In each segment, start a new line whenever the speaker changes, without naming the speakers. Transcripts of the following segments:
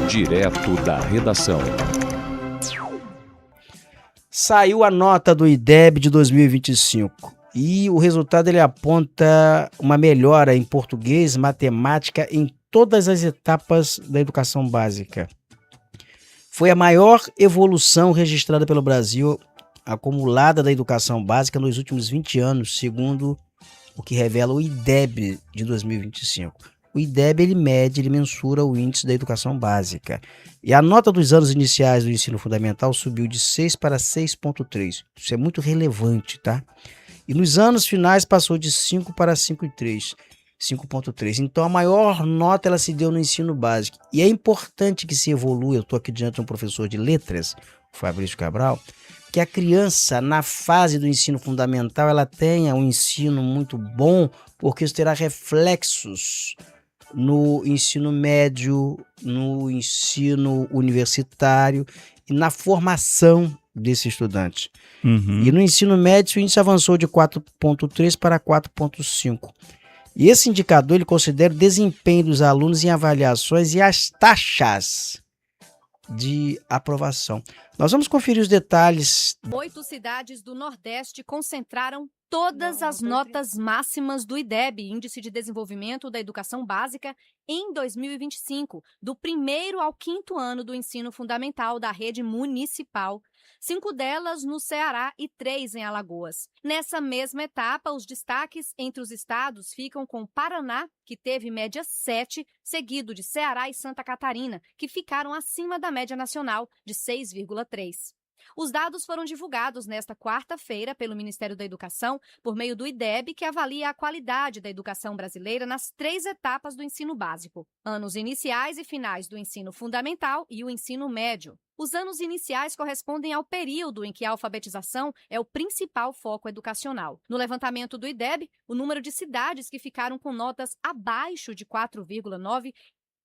Direto da redação.
Saiu a nota do IDEB de 2025 e o resultado ele aponta uma melhora em português, matemática em todas as etapas da educação básica. Foi a maior evolução registrada pelo Brasil acumulada da educação básica nos últimos 20 anos, segundo o que revela o IDEB de 2025. O IDEB ele mensura o índice da educação básica. E a nota dos anos iniciais do ensino fundamental subiu de 6 para 6,3. Isso é muito relevante, tá? E nos anos finais passou de 5 para 5,3. Então a maior nota ela se deu no ensino básico. E é importante que se evolua, eu estou aqui diante de um professor de letras, o Fabrício Cabral, que a criança na fase do ensino fundamental ela tenha um ensino muito bom, porque isso terá reflexos no ensino médio, no ensino universitário e na formação desse estudante. E no ensino médio, o índice avançou de 4,3 para 4,5. E esse indicador ele considera o desempenho dos alunos em avaliações e as taxas de aprovação. Nós vamos conferir os detalhes.
8 cidades do Nordeste concentraram todas as notas máximas do IDEB, Índice de Desenvolvimento da Educação Básica, em 2025, do primeiro ao quinto ano do ensino fundamental da rede municipal. 5 delas no Ceará e 3 em Alagoas. Nessa mesma etapa, os destaques entre os estados ficam com Paraná, que teve média 7, seguido de Ceará e Santa Catarina, que ficaram acima da média nacional, de 6,3. Os dados foram divulgados nesta quarta-feira pelo Ministério da Educação por meio do IDEB, que avalia a qualidade da educação brasileira nas 3 etapas do ensino básico: anos iniciais e finais do ensino fundamental e o ensino médio. Os anos iniciais correspondem ao período em que a alfabetização é o principal foco educacional. No levantamento do IDEB, o número de cidades que ficaram com notas abaixo de 4,9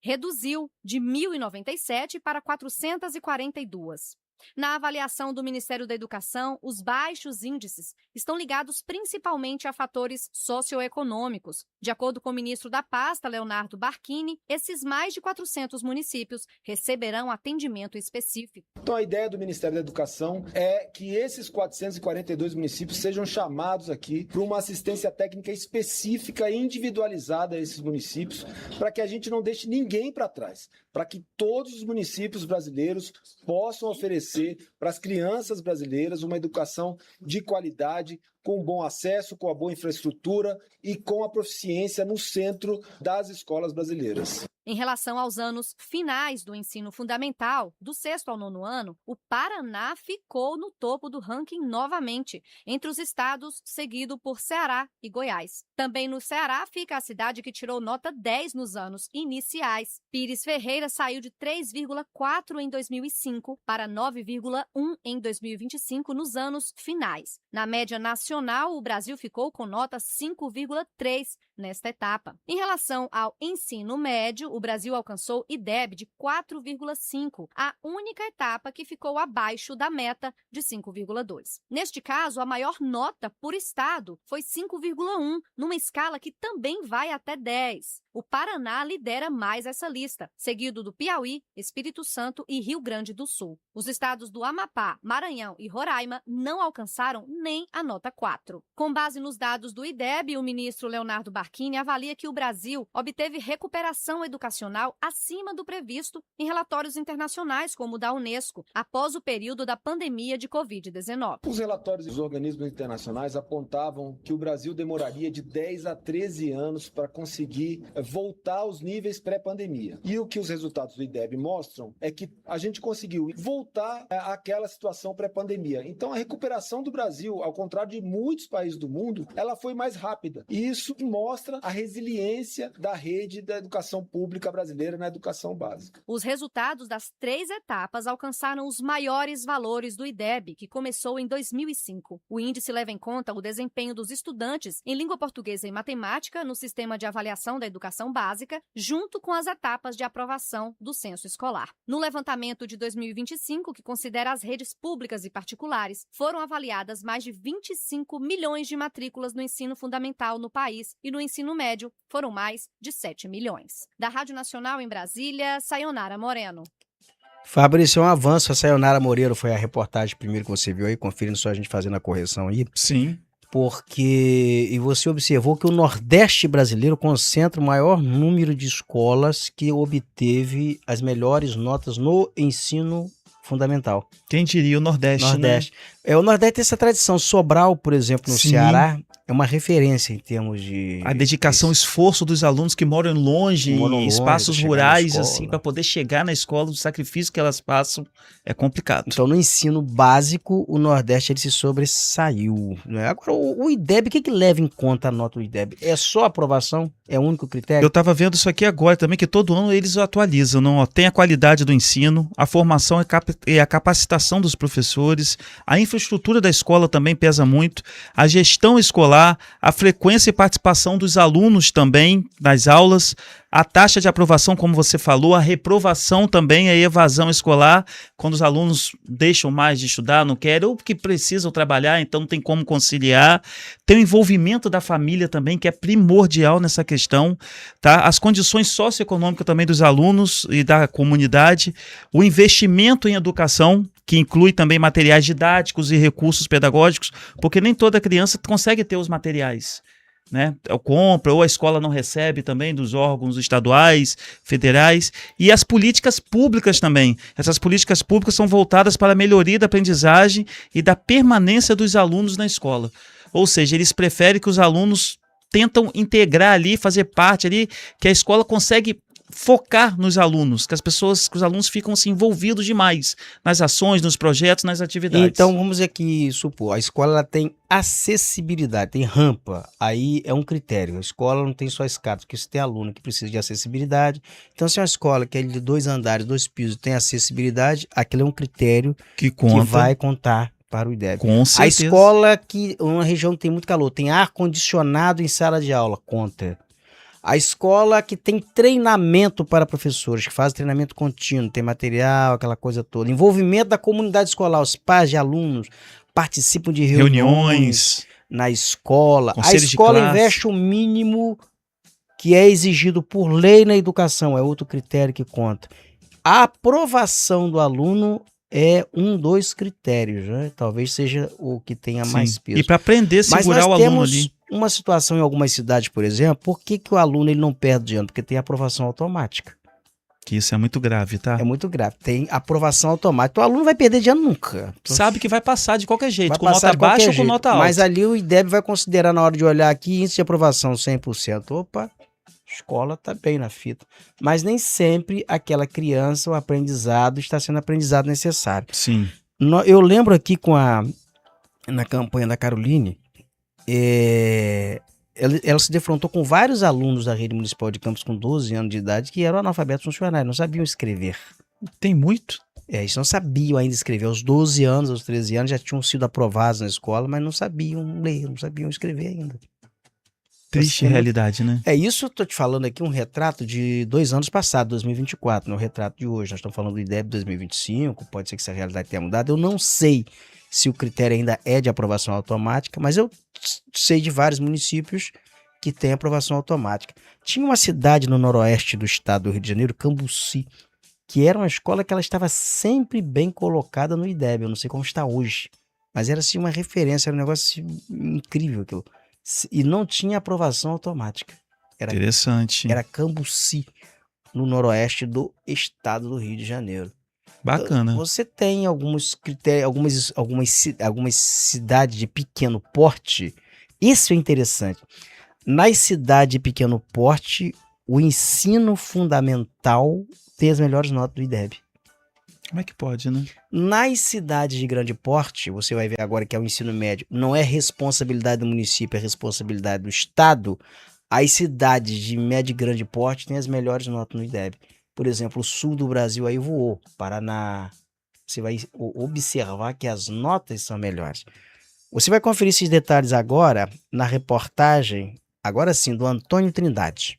reduziu de 1.097 para 442. Na avaliação do Ministério da Educação, os baixos índices estão ligados principalmente a fatores socioeconômicos. De acordo com o ministro da pasta, Leonardo Barquini, esses mais de 400 municípios receberão atendimento específico.
Então a ideia do Ministério da Educação é que esses 442 municípios sejam chamados aqui para uma assistência técnica específica e individualizada a esses municípios, para que a gente não deixe ninguém para trás, para que todos os municípios brasileiros possam oferecer para as crianças brasileiras uma educação de qualidade, com bom acesso, com a boa infraestrutura e com a proficiência no centro das escolas brasileiras.
Em relação aos anos finais do ensino fundamental, do 6º ao 9º ano, o Paraná ficou no topo do ranking novamente, entre os estados, seguido por Ceará e Goiás. Também no Ceará fica a cidade que tirou nota 10 nos anos iniciais. Pires Ferreira saiu de 3,4 em 2005 para 9,1 em 2025 nos anos finais. Na média nacional, o Brasil ficou com nota 5,3 nesta etapa. Em relação ao ensino médio, o Brasil alcançou IDEB de 4,5, a única etapa que ficou abaixo da meta de 5,2. Neste caso, a maior nota por estado foi 5,1, numa escala que também vai até 10. O Paraná lidera mais essa lista, seguido do Piauí, Espírito Santo e Rio Grande do Sul. Os estados do Amapá, Maranhão e Roraima não alcançaram nem a nota 4. Com base nos dados do IDEB, o ministro Leonardo Barquini avalia que o Brasil obteve recuperação educacional acima do previsto em relatórios internacionais, como o da Unesco, após o período da pandemia de Covid-19.
Os relatórios dos organismos internacionais apontavam que o Brasil demoraria de 10 a 13 anos para conseguir voltar aos níveis pré-pandemia. E o que os resultados do IDEB mostram é que a gente conseguiu voltar àquela situação pré-pandemia. Então, a recuperação do Brasil, ao contrário de muitos países do mundo, ela foi mais rápida. E isso mostra a resiliência da rede da educação pública brasileira na educação básica.
Os resultados das 3 etapas alcançaram os maiores valores do IDEB, que começou em 2005. O índice leva em conta o desempenho dos estudantes em língua portuguesa e matemática no sistema de avaliação da educação educação básica, junto com as etapas de aprovação do censo escolar. No levantamento de 2025, que considera as redes públicas e particulares, foram avaliadas mais de 25 milhões de matrículas no ensino fundamental no país e no ensino médio foram mais de 7 milhões. Da Rádio Nacional em Brasília, Sayonara Moreno.
Fabrício, é um avanço. A Sayonara Moreira foi a reportagem primeiro que você viu aí, conferindo só a gente fazendo a correção aí.
Sim.
E você observou que o Nordeste brasileiro concentra o maior número de escolas que obteve as melhores notas no ensino fundamental.
Quem diria o Nordeste,
Nordeste. O Nordeste tem essa tradição. Sobral, por exemplo, no
Sim.
Ceará, é uma referência em termos de...
A dedicação, o esforço dos alunos que moram longe, em espaços rurais,
na
assim,
escola.
para poder chegar na escola, o sacrifício que elas passam é complicado.
Então, no ensino básico, o Nordeste ele se sobressaiu, né? Agora, o IDEB, o que leva em conta a nota do IDEB? É só a aprovação? É o único critério?
Eu estava vendo isso aqui agora também, que todo ano eles atualizam, não? Tem a qualidade do ensino, a formação e a capacitação dos professores, a infraestrutura da escola também pesa muito, a gestão escolar, a frequência e participação dos alunos também nas aulas, a taxa de aprovação, como você falou, a reprovação também, a evasão escolar, quando os alunos deixam mais de estudar, não querem, ou porque precisam trabalhar, então não tem como conciliar. Tem o envolvimento da família também, que é primordial nessa questão, tá? As condições socioeconômicas também dos alunos e da comunidade, o investimento em educação, que inclui também materiais didáticos e recursos pedagógicos, porque nem toda criança consegue ter os materiais, né? Ou compra, ou a escola não recebe também dos órgãos estaduais, federais, e as políticas públicas também. Essas políticas públicas são voltadas para a melhoria da aprendizagem e da permanência dos alunos na escola. Ou seja, eles preferem que os alunos tentam integrar ali, fazer parte ali, que a escola consegue focar nos alunos, que os alunos ficam assim, envolvidos demais nas ações, nos projetos, nas atividades.
Então, vamos aqui supor, a escola ela tem acessibilidade, tem rampa, aí é um critério. A escola não tem só escada, porque você tem aluno que precisa de acessibilidade. Então, se é uma escola que é de 2 andares, 2 pisos, tem acessibilidade, aquilo é um critério que vai contar para o IDEB.
Com certeza.
A escola que, uma região que tem muito calor, tem ar-condicionado em sala de aula, conta. A escola que tem treinamento para professores, que faz treinamento contínuo, tem material, aquela coisa toda. Envolvimento da comunidade escolar, os pais de alunos participam de reuniões na escola. A escola investe o mínimo que é exigido por lei na educação, é outro critério que conta. A aprovação do aluno é um dos critérios, né? Talvez seja o que tenha mais peso.
E para aprender, segurar o aluno ali.
Uma situação em algumas cidades, por exemplo, por que o aluno ele não perde de ano? Porque tem aprovação automática.
Que isso é muito grave, tá?
É muito grave. Tem aprovação automática. O aluno vai perder de ano nunca.
Sabe que vai passar de qualquer jeito,
vai
com nota baixa ou com nota alta.
Mas ali o IDEB vai considerar na hora de olhar aqui índice de aprovação 100%. Opa, escola tá bem na fita. Mas nem sempre aquela criança, o aprendizado, está sendo aprendizado necessário.
Sim.
Eu lembro aqui na campanha da Caroline, ela se defrontou com vários alunos da rede municipal de Campos com 12 anos de idade que eram analfabetos funcionários, não sabiam escrever.
Tem muito.
Eles não sabiam ainda escrever. Aos 12 anos, aos 13 anos já tinham sido aprovados na escola, mas não sabiam ler, não sabiam escrever ainda.
Triste realidade, né?
Isso eu tô te falando aqui um retrato de 2 anos passados, 2024, não é o retrato de hoje. Nós estamos falando do IDEB 2025, pode ser que essa realidade tenha mudado. Eu não sei se o critério ainda é de aprovação automática, mas eu sei de vários municípios que têm aprovação automática. Tinha uma cidade no noroeste do estado do Rio de Janeiro, Cambuci, que era uma escola que ela estava sempre bem colocada no IDEB, eu não sei como está hoje, mas era assim uma referência, era um negócio incrível aquilo. E não tinha aprovação automática.
Interessante.
Era Cambuci, no noroeste do estado do Rio de Janeiro.
Bacana.
Você tem alguns critérios, algumas cidades de pequeno porte. Isso é interessante. Nas cidades de pequeno porte, o ensino fundamental tem as melhores notas do IDEB.
Como é que pode, né?
Nas cidades de grande porte, você vai ver agora que é o ensino médio, não é responsabilidade do município, é responsabilidade do estado. As cidades de médio e grande porte têm as melhores notas no IDEB. Por exemplo, o sul do Brasil aí voou, Paraná. Você vai observar que as notas são melhores. Você vai conferir esses detalhes agora na reportagem, agora sim, do Antônio Trindade.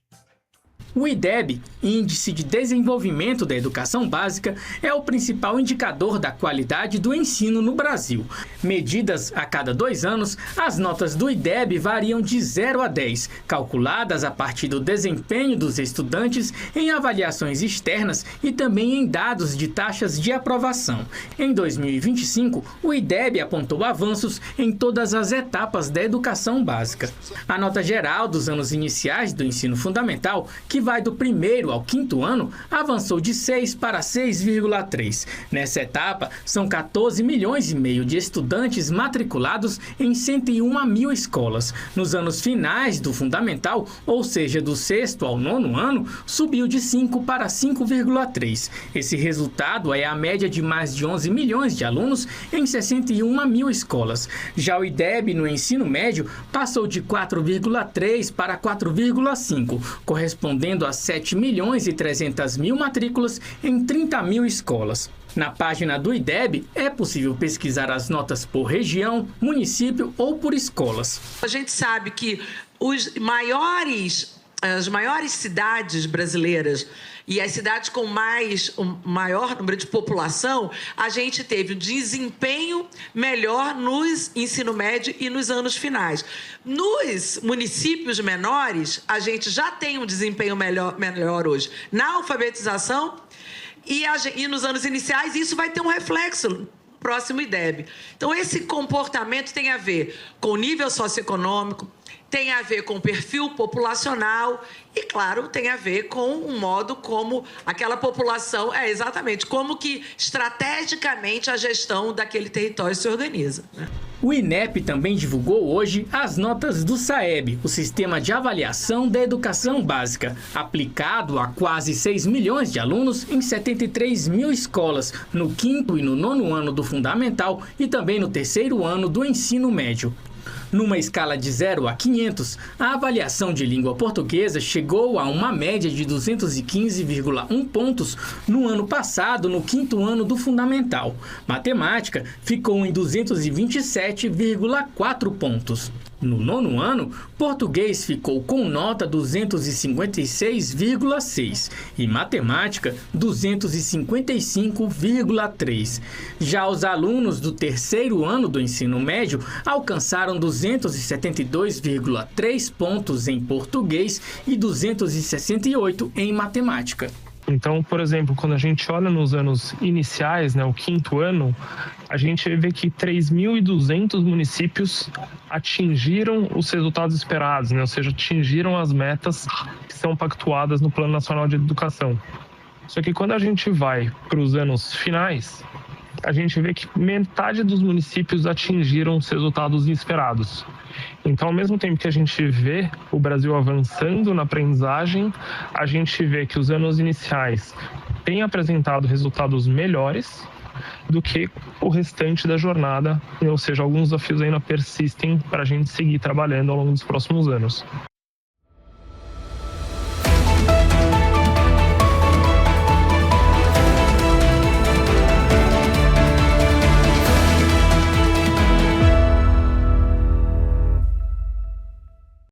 O IDEB, Índice de Desenvolvimento da Educação Básica, é o principal indicador da qualidade do ensino no Brasil. Medidas a cada 2 anos, as notas do IDEB variam de 0 a 10, calculadas a partir do desempenho dos estudantes em avaliações externas e também em dados de taxas de aprovação. Em 2025, o IDEB apontou avanços em todas as etapas da educação básica. A nota geral dos anos iniciais do ensino fundamental, que vai do 1º ao 5º ano, avançou de 6 para 6,3. Nessa etapa, são 14 milhões e meio de estudantes matriculados em 101 mil escolas. Nos anos finais do fundamental, ou seja, do 6º ao 9º ano, subiu de 5 para 5,3. Esse resultado é a média de mais de 11 milhões de alunos em 61 mil escolas. Já o IDEB no ensino médio passou de 4,3 para 4,5, correspondendo a 7 milhões e 300 mil matrículas em 30 mil escolas. Na página do IDEB, é possível pesquisar as notas por região, município ou por escolas.
A gente sabe que as maiores cidades brasileiras e as cidades com maior número de população, a gente teve um desempenho melhor no ensino médio e nos anos finais. Nos municípios menores, a gente já tem um desempenho melhor hoje na alfabetização e nos anos iniciais, isso vai ter um reflexo no próximo IDEB. Então, esse comportamento tem a ver com o nível socioeconômico, tem a ver com o perfil populacional e, claro, tem a ver com o modo como aquela população como que estrategicamente a gestão daquele território se organiza, né?
O INEP também divulgou hoje as notas do SAEB, o Sistema de Avaliação da Educação Básica, aplicado a quase 6 milhões de alunos em 73 mil escolas, no 5º e no 9º ano do fundamental e também no 3º ano do ensino médio. Numa escala de 0 a 500, a avaliação de língua portuguesa chegou a uma média de 215,1 pontos no ano passado, no 5º ano do fundamental. Matemática ficou em 227,4 pontos. No 9º ano, português ficou com nota 256,6 e matemática 255,3. Já os alunos do 3º ano do ensino médio alcançaram 272,3 pontos em português e 268 em matemática.
Então, por exemplo, quando a gente olha nos anos iniciais, o 5º ano, a gente vê que 3.200 municípios atingiram os resultados esperados, ou seja, atingiram as metas que são pactuadas no Plano Nacional de Educação. Só que quando a gente vai para os anos finais, a gente vê que metade dos municípios atingiram os resultados esperados. Então, ao mesmo tempo que a gente vê o Brasil avançando na aprendizagem, a gente vê que os anos iniciais têm apresentado resultados melhores do que o restante da jornada, ou seja, alguns desafios ainda persistem para a gente seguir trabalhando ao longo dos próximos anos.